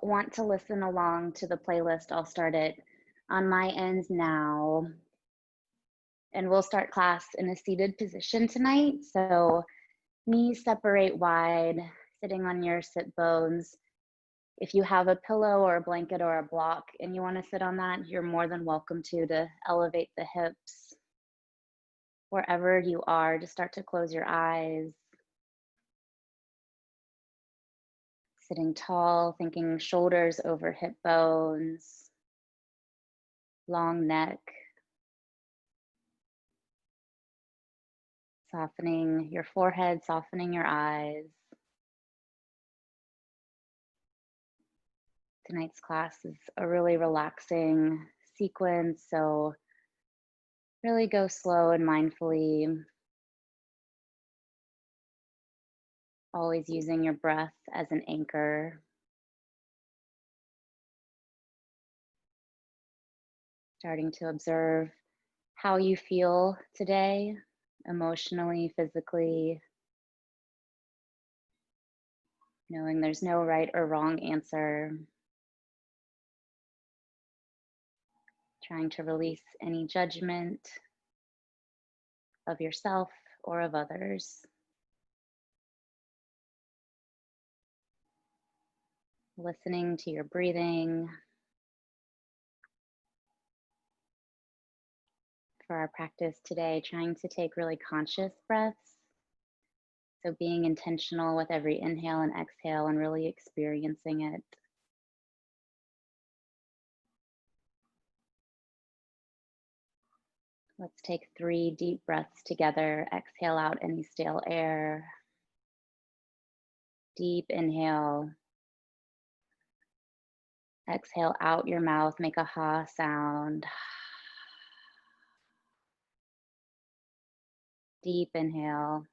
want to listen along to the playlist, I'll start it on my end now. And we'll start class in a seated position tonight. So knees separate wide, sitting on your sit bones. If you have a pillow or a blanket or a block and you want to sit on that, you're more than welcome to elevate the hips. Wherever you are, just start to close your eyes. Sitting tall, thinking shoulders over hip bones, long neck. Softening your forehead, softening your eyes. Tonight's class is a really relaxing sequence, so really go slow and mindfully. Always using your breath as an anchor. Starting to observe how you feel today, emotionally, physically. Knowing there's no right or wrong answer. Trying to release any judgment of yourself or of others. Listening to your breathing. For our practice today, trying to take really conscious breaths. So being intentional with every inhale and exhale and really experiencing it. Let's take 3 deep breaths together. Exhale out any stale air. Deep inhale. Exhale out your mouth, make a ha sound. Deep inhale.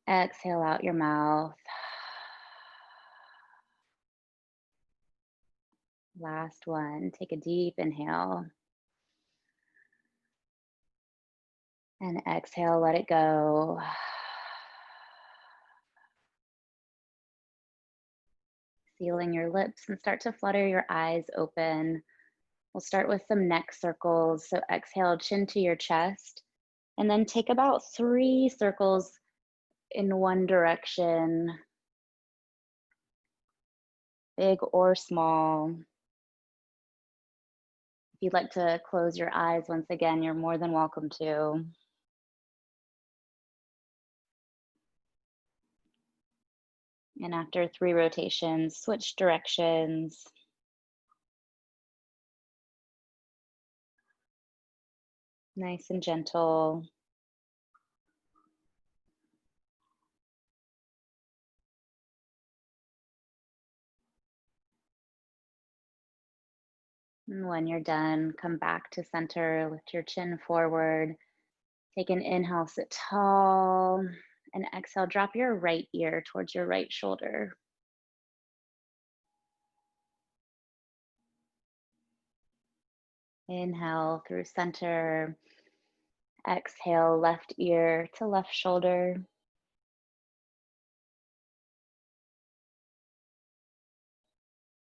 Exhale out your mouth. Last one, take a deep inhale. And exhale, let it go. Sealing your lips and start to flutter your eyes open. We'll start with some neck circles. So exhale, chin to your chest. And then take about 3 circles in one direction, big or small. If you'd like to close your eyes once again, you're more than welcome to. And after 3 rotations, switch directions. Nice and gentle. And when you're done, come back to center, lift your chin forward. Take an inhale, sit tall, and exhale, drop your right ear towards your right shoulder. Inhale through center. Exhale, left ear to left shoulder.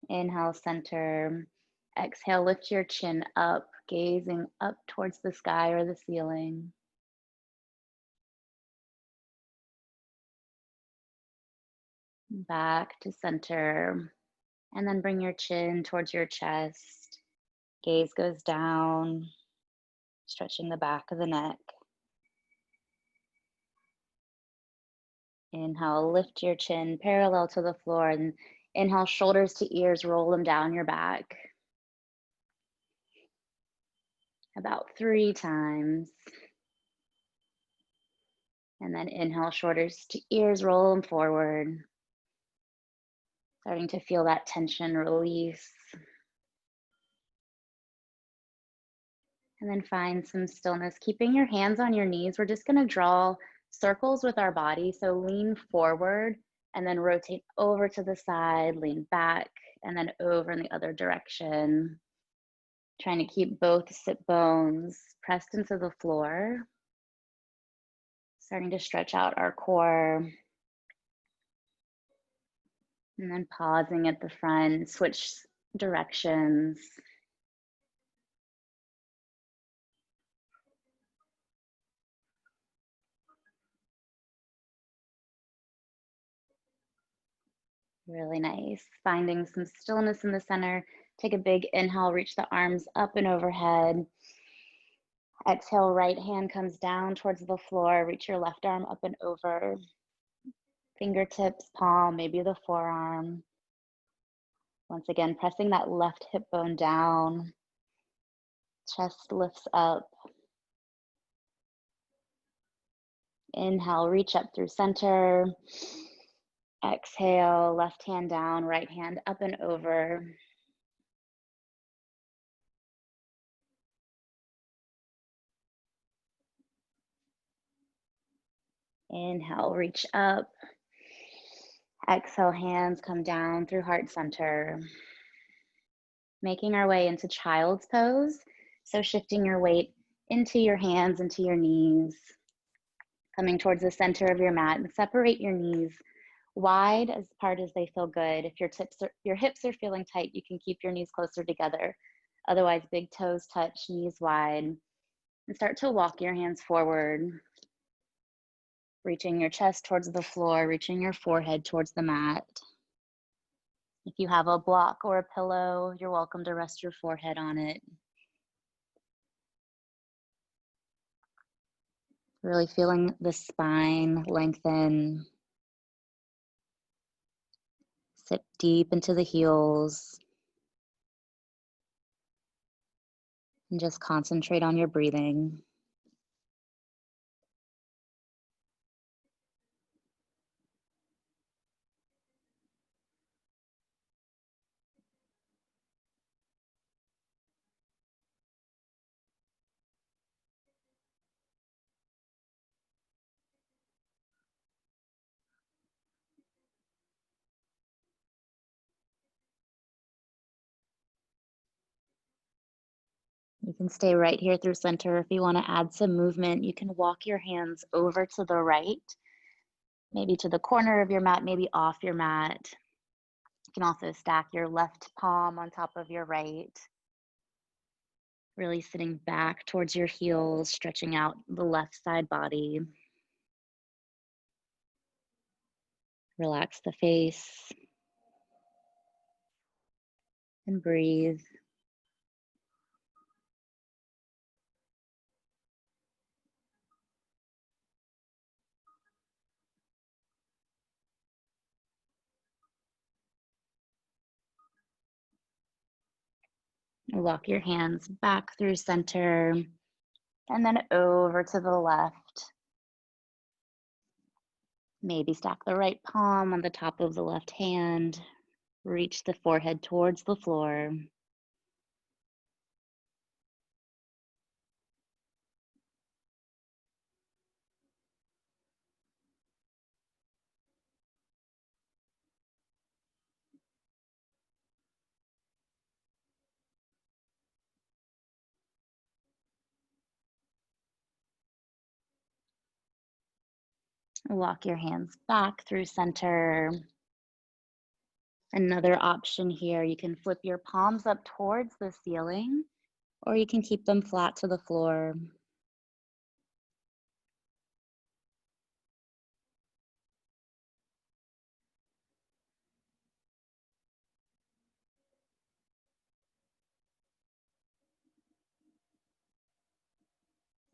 Inhale, center. Exhale, lift your chin up, gazing up towards the sky or the ceiling. Back to center. And then bring your chin towards your chest. Gaze goes down, stretching the back of the neck. Inhale, lift your chin parallel to the floor, and inhale, shoulders to ears, roll them down your back. About 3 times. And then inhale, shoulders to ears, roll them forward. Starting to feel that tension release. And then find some stillness, keeping your hands on your knees. We're just going to draw circles with our body. So lean forward and then rotate over to the side, lean back, and then over in the other direction. Trying to keep both sit bones pressed into the floor. Starting to stretch out our core. And then pausing at the front, switch directions. Really nice. Finding some stillness in the center. Take a big inhale, reach the arms up and overhead. Exhale, right hand comes down towards the floor. Reach your left arm up and over. Fingertips, palm, maybe the forearm. Once again, pressing that left hip bone down. Chest lifts up. Inhale, reach up through center. Exhale, left hand down, right hand up and over. Inhale, reach up. Exhale, hands come down through heart center. Making our way into child's pose. So shifting your weight into your hands, into your knees. Coming towards the center of your mat and separate your knees wide as hard as they feel good. If your hips are feeling tight, you can keep your knees closer together. Otherwise, big toes touch, knees wide. And start to walk your hands forward. Reaching your chest towards the floor, reaching your forehead towards the mat. If you have a block or a pillow, you're welcome to rest your forehead on it. Really feeling the spine lengthen. Sit deep into the heels. And just concentrate on your breathing. You can stay right here through center. If you want to add some movement, you can walk your hands over to the right, maybe to the corner of your mat, maybe off your mat. You can also stack your left palm on top of your right. Really sitting back towards your heels, stretching out the left side body. Relax the face and breathe. Walk your hands back through center and then over to the left. Maybe stack the right palm on the top of the left hand. Reach the forehead towards the floor. Walk your hands back through center. Another option here, you can flip your palms up towards the ceiling, or you can keep them flat to the floor.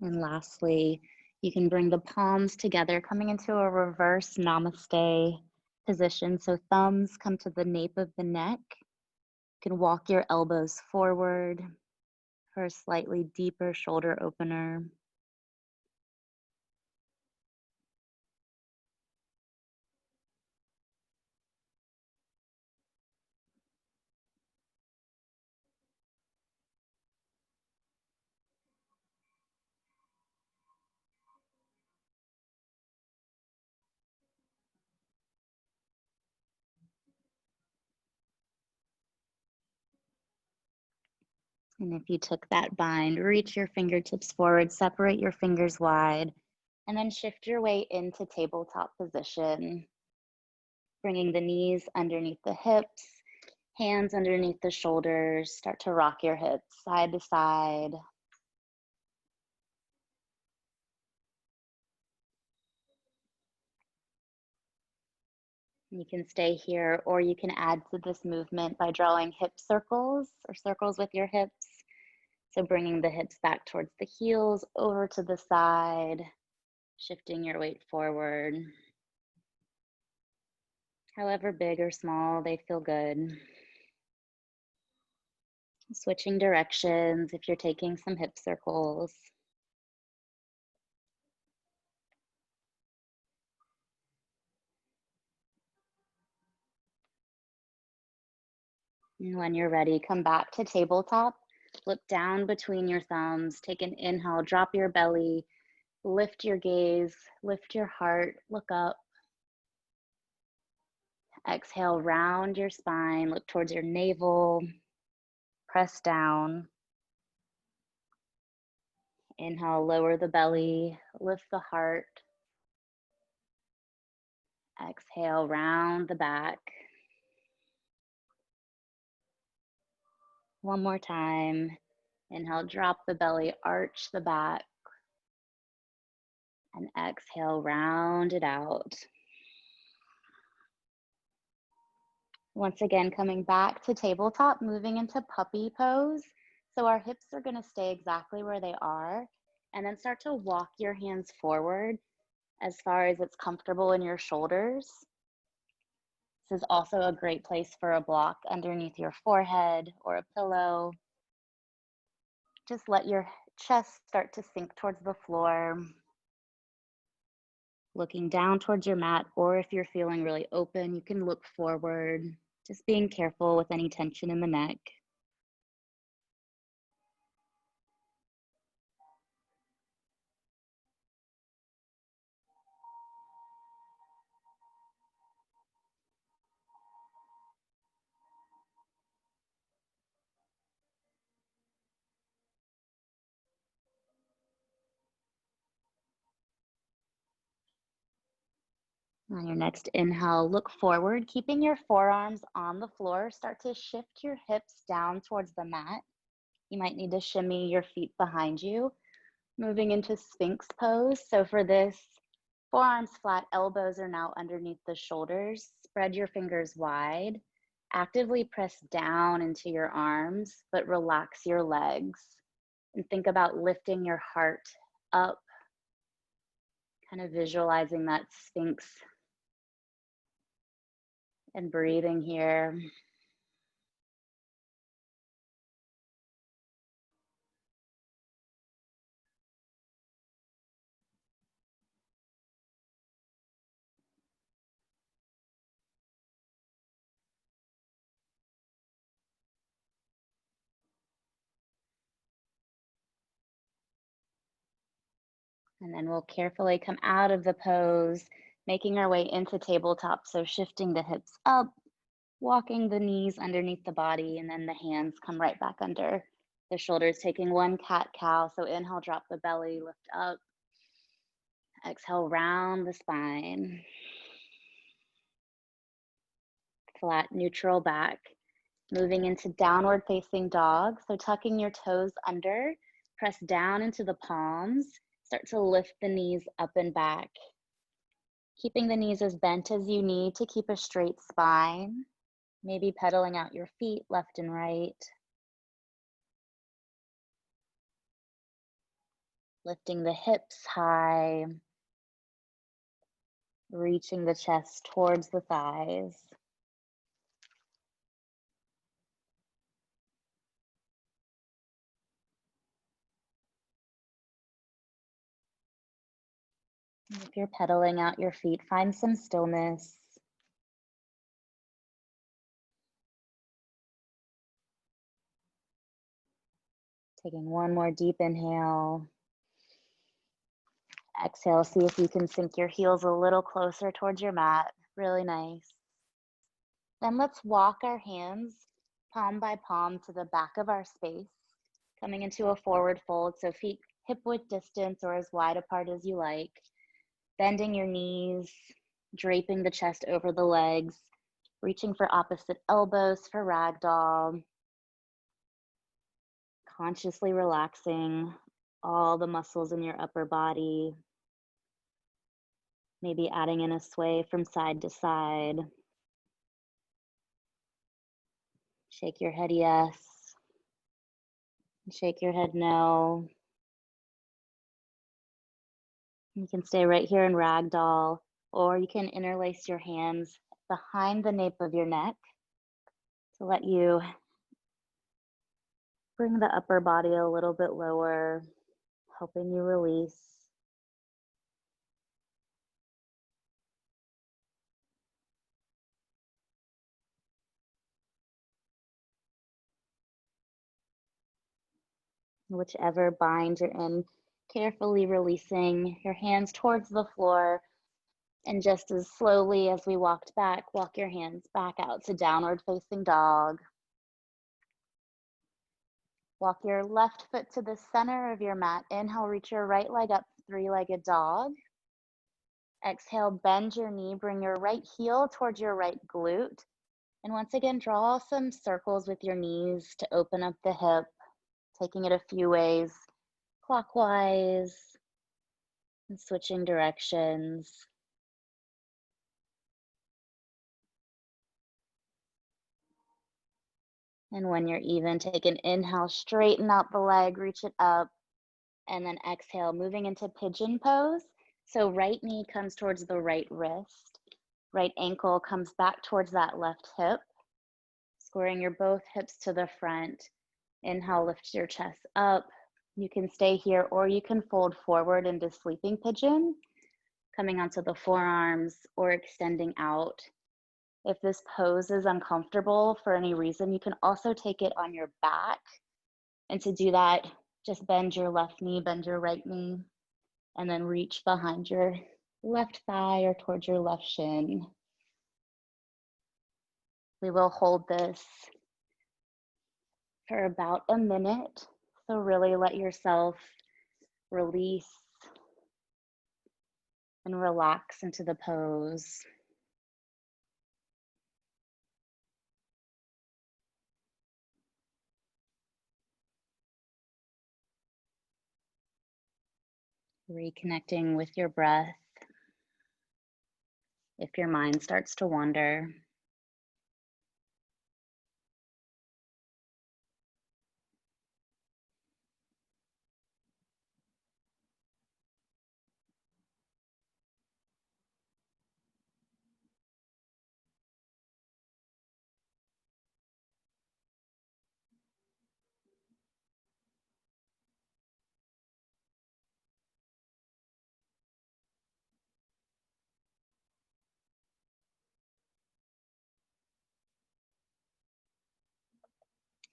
And lastly, you can bring the palms together, coming into a reverse namaste position. So thumbs come to the nape of the neck. You can walk your elbows forward for a slightly deeper shoulder opener. And if you took that bind, reach your fingertips forward, separate your fingers wide, and then shift your way into tabletop position. Bringing the knees underneath the hips, hands underneath the shoulders. Start to rock your hips side to side. You can stay here, or you can add to this movement by drawing hip circles or circles with your hips. So bringing the hips back towards the heels, over to the side, shifting your weight forward. However big or small, they feel good. Switching directions if you're taking some hip circles. And when you're ready, come back to tabletop. Look down between your thumbs. Take an inhale, drop your belly, lift your gaze, lift your heart, look up. Exhale, round your spine, look towards your navel, press down. Inhale, lower the belly, lift the heart. Exhale, round the back. One more time. Inhale, drop the belly, arch the back. And exhale, round it out. Once again, coming back to tabletop, moving into puppy pose. So our hips are going to stay exactly where they are. And then start to walk your hands forward as far as it's comfortable in your shoulders. This is also a great place for a block underneath your forehead or a pillow. Just let your chest start to sink towards the floor. Looking down towards your mat, or if you're feeling really open, you can look forward. Just being careful with any tension in the neck. On your next inhale, look forward, keeping your forearms on the floor. Start to shift your hips down towards the mat. You might need to shimmy your feet behind you. Moving into Sphinx pose. So for this, forearms flat, elbows are now underneath the shoulders. Spread your fingers wide. Actively press down into your arms, but relax your legs. And think about lifting your heart up, kind of visualizing that Sphinx. And breathing here. And then we'll carefully come out of the pose, making our way into tabletop. So shifting the hips up, walking the knees underneath the body, and then the hands come right back under the shoulders, taking one cat-cow. So inhale, drop the belly, lift up. Exhale, round the spine. Flat, neutral back. Moving into downward facing dog. So tucking your toes under, press down into the palms. Start to lift the knees up and back. Keeping the knees as bent as you need to keep a straight spine. Maybe pedaling out your feet left and right. Lifting the hips high. Reaching the chest towards the thighs. If you're pedaling out your feet, find some stillness. Taking one more deep inhale. Exhale, see if you can sink your heels a little closer towards your mat. Really nice. Then let's walk our hands palm by palm to the back of our space, coming into a forward fold. So feet hip width distance or as wide apart as you like. Bending your knees, draping the chest over the legs, reaching for opposite elbows for ragdoll, consciously relaxing all the muscles in your upper body, maybe adding in a sway from side to side. Shake your head yes, shake your head no. You can stay right here in ragdoll, or you can interlace your hands behind the nape of your neck to let you bring the upper body a little bit lower, helping you release. Whichever bind you're in, carefully releasing your hands towards the floor. And just as slowly as we walked back, walk your hands back out to downward facing dog. Walk your left foot to the center of your mat. Inhale, reach your right leg up, three-legged dog. Exhale, bend your knee, bring your right heel towards your right glute. And once again, draw some circles with your knees to open up the hip, taking it a few ways, clockwise, and switching directions. And when you're even, take an inhale, straighten out the leg, reach it up, and then exhale, moving into pigeon pose. So right knee comes towards the right wrist, right ankle comes back towards that left hip, squaring your both hips to the front. Inhale, lift your chest up. You can stay here or you can fold forward into sleeping pigeon, coming onto the forearms or extending out. If this pose is uncomfortable for any reason, you can also take it on your back. And to do that, just bend your left knee, bend your right knee, and then reach behind your left thigh or towards your left shin. We will hold this for about a minute. So really let yourself release and relax into the pose. Reconnecting with your breath. If your mind starts to wander,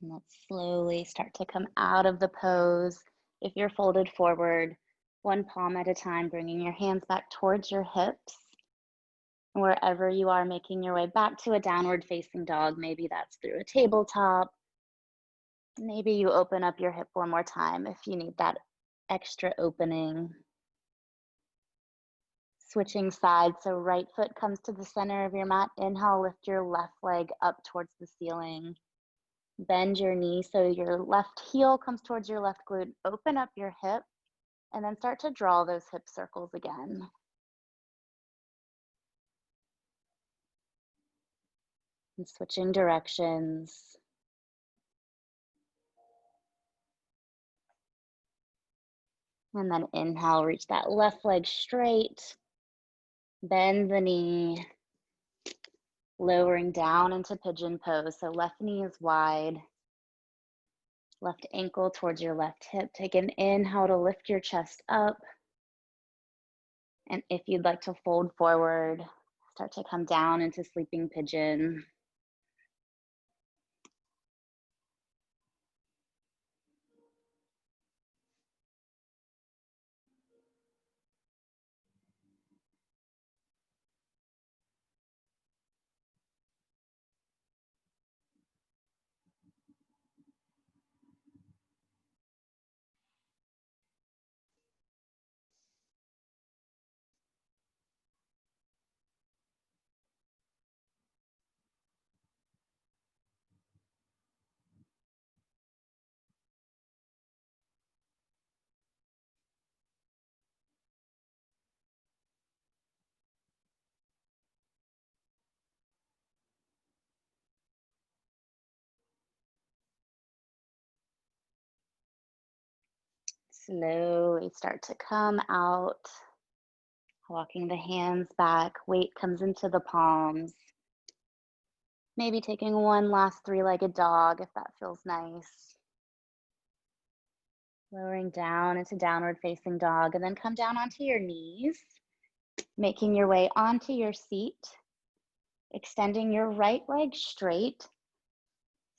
and let's slowly start to come out of the pose. If you're folded forward, one palm at a time, bringing your hands back towards your hips. And wherever you are, making your way back to a downward facing dog. Maybe that's through a tabletop. Maybe you open up your hip one more time if you need that extra opening. Switching sides, so right foot comes to the center of your mat. Inhale, lift your left leg up towards the ceiling. Bend your knee so your left heel comes towards your left glute. Open up your hip and then start to draw those hip circles again. And switching directions. And then inhale, reach that left leg straight. Bend the knee, lowering down into pigeon pose. So left knee is wide. Left ankle towards your left hip. Take an inhale to lift your chest up. And if you'd like to fold forward, start to come down into sleeping pigeon. Slowly start to come out, walking the hands back, weight comes into the palms. Maybe taking one last three-legged dog if that feels nice. Lowering down into downward facing dog, and then come down onto your knees, making your way onto your seat, extending your right leg straight.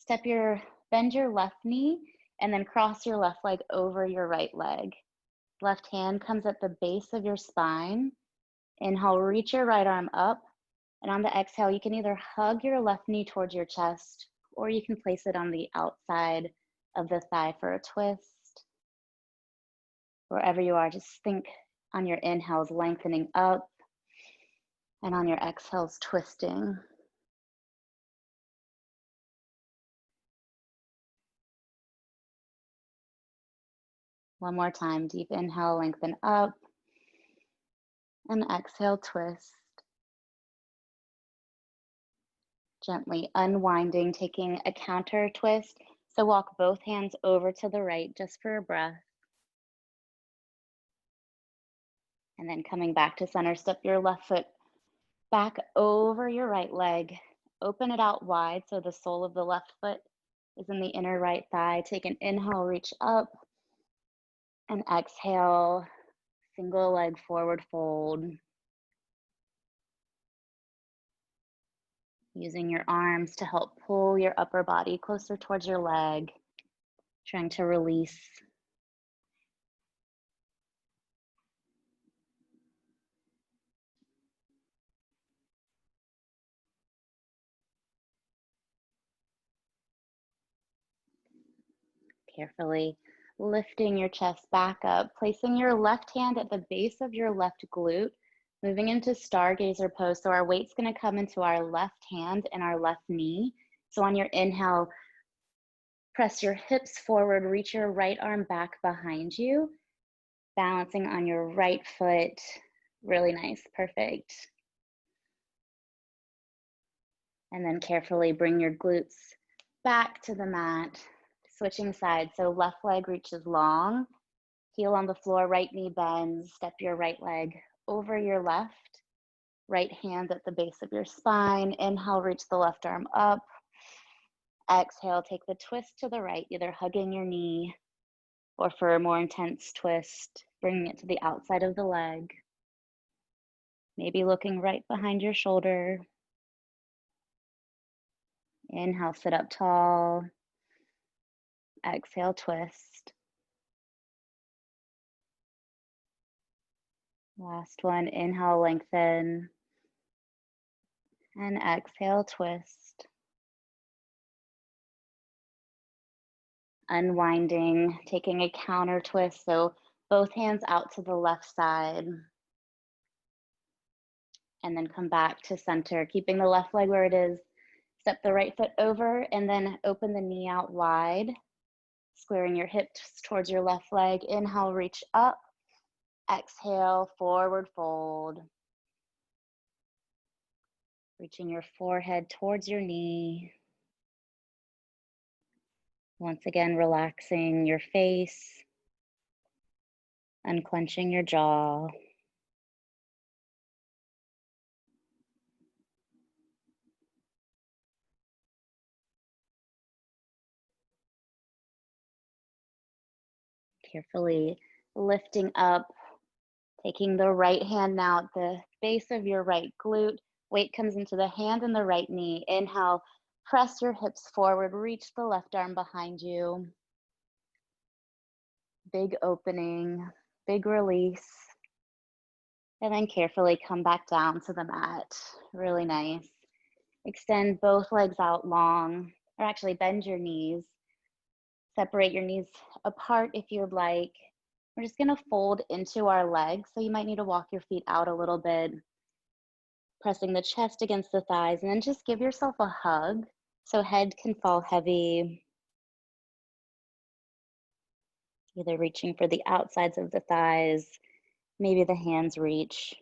Bend your left knee, and then cross your left leg over your right leg. Left hand comes at the base of your spine. Inhale, reach your right arm up, and on the exhale, you can either hug your left knee towards your chest, or you can place it on the outside of the thigh for a twist. Wherever you are, just think on your inhales, lengthening up, and on your exhales, twisting. One more time, deep inhale, lengthen up, and exhale, twist. Gently unwinding, taking a counter twist. So walk both hands over to the right just for a breath. And then coming back to center, step your left foot back over your right leg. Open it out wide so the sole of the left foot is in the inner right thigh. Take an inhale, reach up, and exhale, single leg forward fold. Using your arms to help pull your upper body closer towards your leg, trying to release. Carefully lifting your chest back up, placing your left hand at the base of your left glute, moving into stargazer pose. So our weight's going to come into our left hand and our left knee. So on your inhale, press your hips forward, reach your right arm back behind you, balancing on your right foot. Really nice, perfect. And then carefully bring your glutes back to the mat, switching sides. So left leg reaches long, heel on the floor, right knee bends, step your right leg over your left, right hand at the base of your spine. Inhale, reach the left arm up. Exhale, take the twist to the right, either hugging your knee or for a more intense twist, bringing it to the outside of the leg. Maybe looking right behind your shoulder. Inhale, sit up tall. Exhale, twist. Last one, inhale, lengthen. And exhale, twist. Unwinding, taking a counter twist. So both hands out to the left side. And then come back to center, keeping the left leg where it is. Step the right foot over and then open the knee out wide, squaring your hips towards your left leg. Inhale, reach up. Exhale, forward fold. Reaching your forehead towards your knee. Once again, relaxing your face, unclenching your jaw. Carefully lifting up, taking the right hand now at the base of your right glute. Weight comes into the hand and the right knee. Inhale, press your hips forward, reach the left arm behind you. Big opening, big release. And then carefully come back down to the mat. Really nice. Extend both legs out long, or actually bend your knees. Separate your knees apart if you would like. We're just gonna fold into our legs, so you might need to walk your feet out a little bit, pressing the chest against the thighs, and then just give yourself a hug so head can fall heavy. Either reaching for the outsides of the thighs, maybe the hands reach.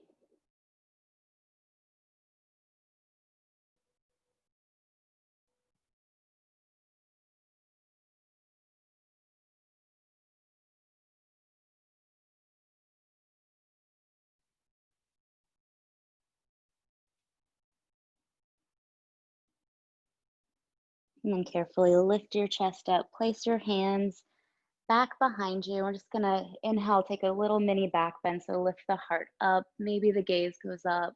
And then carefully lift your chest up, place your hands back behind you. We're just gonna inhale, take a little mini back bend. So lift the heart up, maybe the gaze goes up.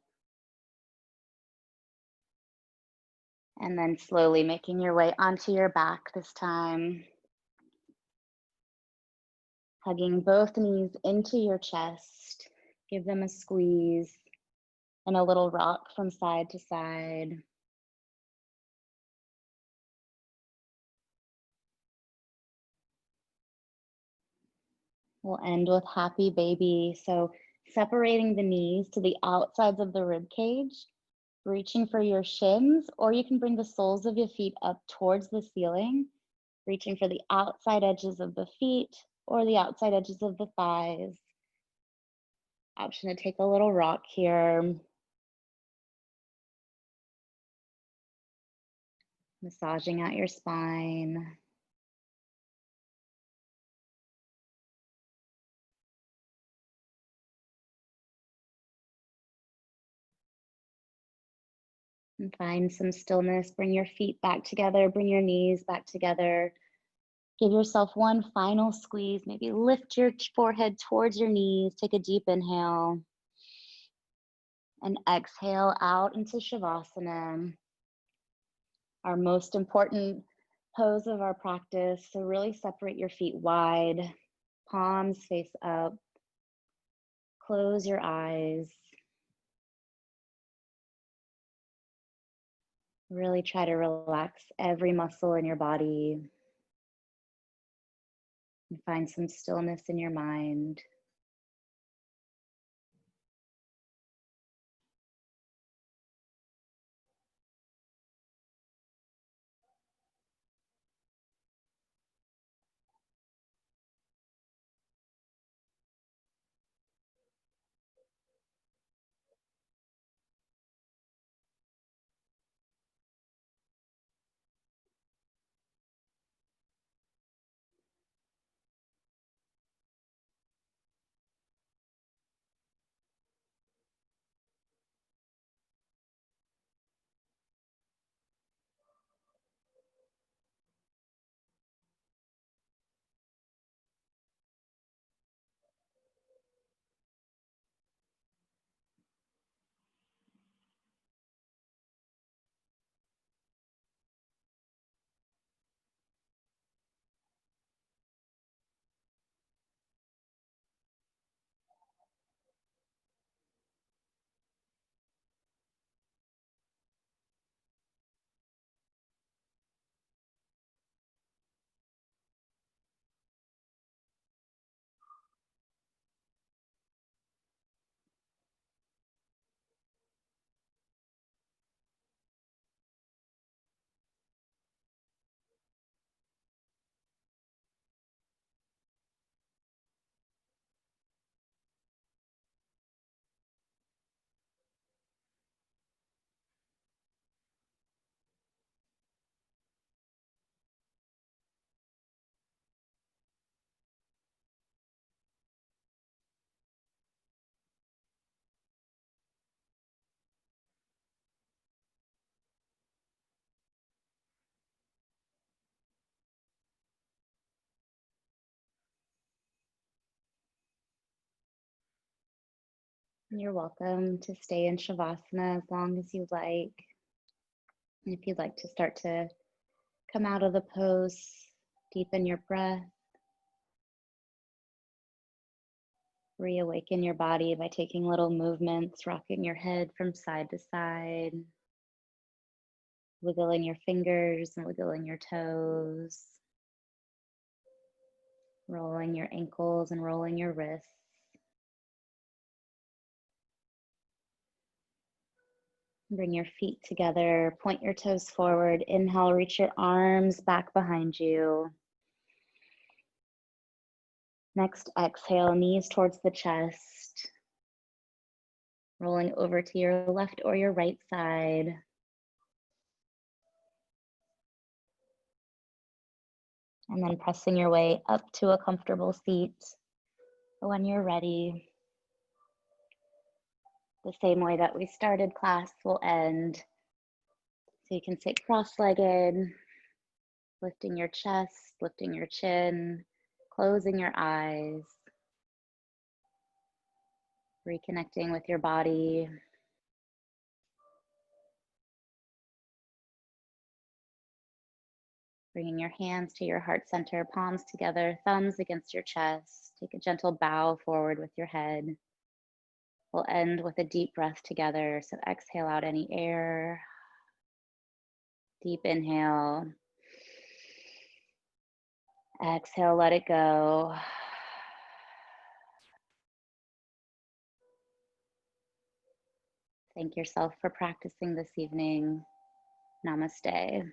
And then slowly making your way onto your back this time. Hugging both knees into your chest. Give them a squeeze and a little rock from side to side. We'll end with happy baby. So separating the knees to the outsides of the rib cage, reaching for your shins, or you can bring the soles of your feet up towards the ceiling, reaching for the outside edges of the feet or the outside edges of the thighs. Option to take a little rock here. Massaging out your spine. And find some stillness. Bring your feet back together. Bring your knees back together. Give yourself one final squeeze. Maybe lift your forehead towards your knees. Take a deep inhale. And exhale out into Shavasana. Our most important pose of our practice. So really separate your feet wide. Palms face up. Close your eyes. Really try to relax every muscle in your body and find some stillness in your mind. You're welcome to stay in Shavasana as long as you like. And if you'd like to start to come out of the pose, deepen your breath. Reawaken your body by taking little movements, rocking your head from side to side, wiggling your fingers and wiggling your toes, rolling your ankles and rolling your wrists. Bring your feet together, point your toes forward. Inhale, reach your arms back behind you. Next, exhale, knees towards the chest. Rolling over to your left or your right side. And then pressing your way up to a comfortable seat. When you're ready, the same way that we started class will end. So you can sit cross-legged, Lifting your chest, lifting your chin, closing your eyes, reconnecting with your body. Bringing your hands to your heart center, palms together, thumbs against your chest. Take a gentle bow forward with your head. We'll end with a deep breath together. So exhale out any air. Deep inhale. Exhale, let it go. Thank yourself for practicing this evening. Namaste.